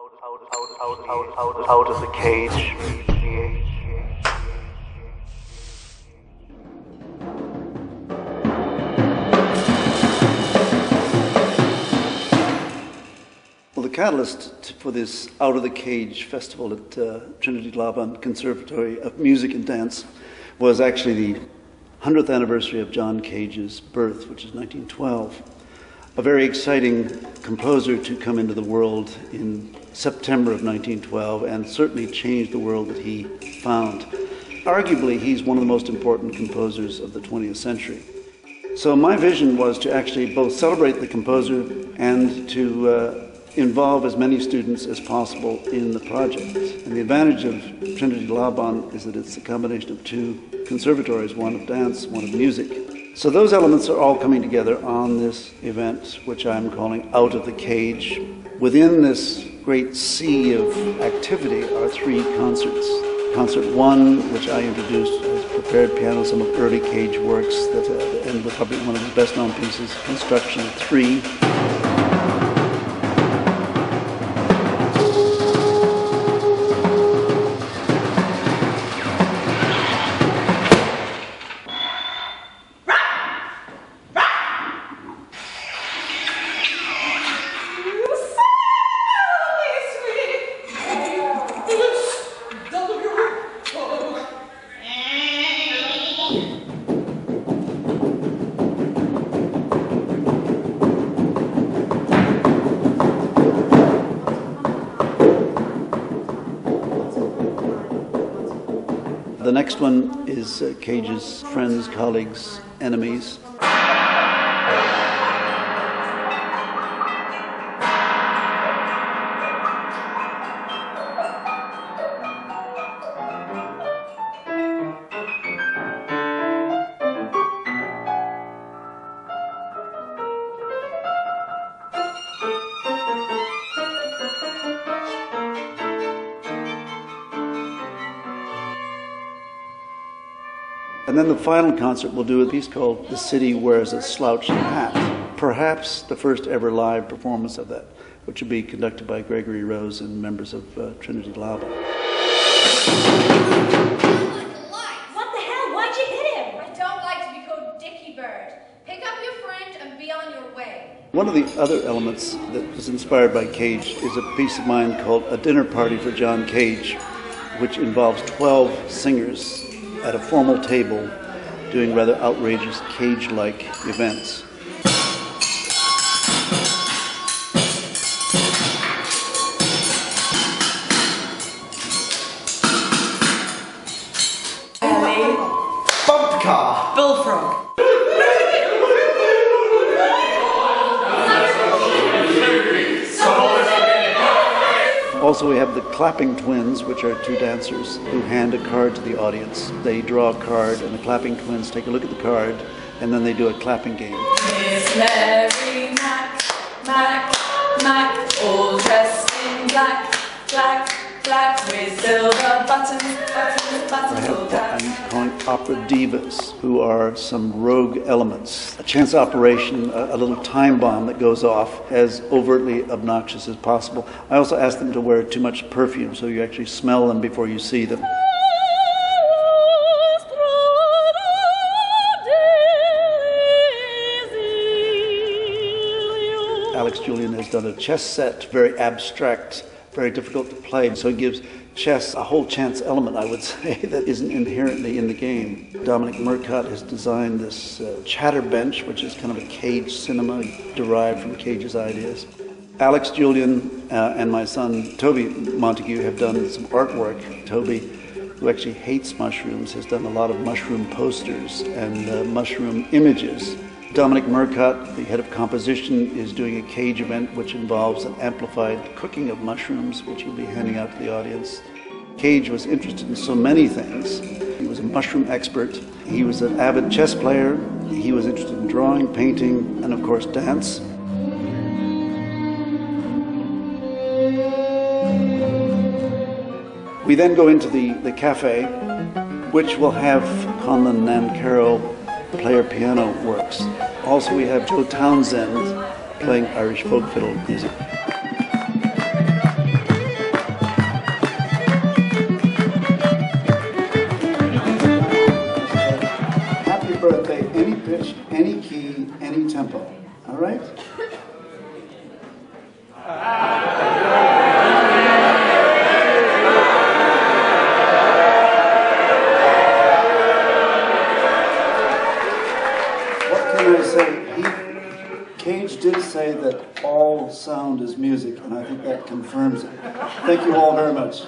Out of the cage. Well, the catalyst for this Out of the Cage festival at Trinity Laban Conservatoire of Music and Dance was actually the 100th anniversary of John Cage's birth, which is 1912. A very exciting composer to come into the world in September of 1912 and certainly change the world that he found. Arguably, he's one of the most important composers of the 20th century. So my vision was to actually both celebrate the composer and to involve as many students as possible in the project. And the advantage of Trinity Laban is that it's a combination of two conservatories, one of dance, one of music. So those elements are all coming together on this event, which I'm calling Out of the Cage. Within this great sea of activity are three concerts. Concert 1, which I introduced as prepared piano, some of early Cage works, and probably one of his best-known pieces, Construction 3. The next one is Cage's friends, colleagues, enemies. And then the final concert will do a piece called The City Wears a Slouched Hat. Perhaps the first ever live performance of that, which will be conducted by Gregory Rose and members of Trinity Laban. What the hell? Why'd you hit him? I don't like to be called Dickie Bird. Pick up your friend and be on your way. One of the other elements that was inspired by Cage is a piece of mine called A Dinner Party for John Cage, which involves 12 singers at a formal table doing rather outrageous Cage-like events. Bump car. Bullfrog. Also, we have the clapping twins, which are two dancers who hand a card to the audience. They draw a card, and the clapping twins take a look at the card, and then they do a clapping game. Miss Mary Mac, Mac, Mac, all dressed in black, black, black, with silver buttons, buttons, buttons, all that. I'm calling opera divas, who are some rogue elements. A chance operation, a little time bomb that goes off, as overtly obnoxious as possible. I also ask them to wear too much perfume, so you actually smell them before you see them. Alex Julian has done a chess set, very abstract, very difficult to play, so it gives chess a whole chance element, I would say, that isn't inherently in the game. Dominic Murcott has designed this chatter bench, which is kind of a Cage cinema derived from Cage's ideas. Alex Julian and my son Toby Montague have done some artwork. Toby, who actually hates mushrooms, has done a lot of mushroom posters and mushroom images. Dominic Murcott, the head of composition, is doing a Cage event which involves an amplified cooking of mushrooms, which he'll be handing out to the audience. Cage was interested in so many things. He was a mushroom expert. He was an avid chess player. He was interested in drawing, painting, and of course dance. We then go into the cafe, which will have Conlon Nancaro player piano works. Also, we have Joe Townsend playing Irish folk fiddle music. right? What can I say? Cage did say that all sound is music, and I think that confirms it. Thank you all very much.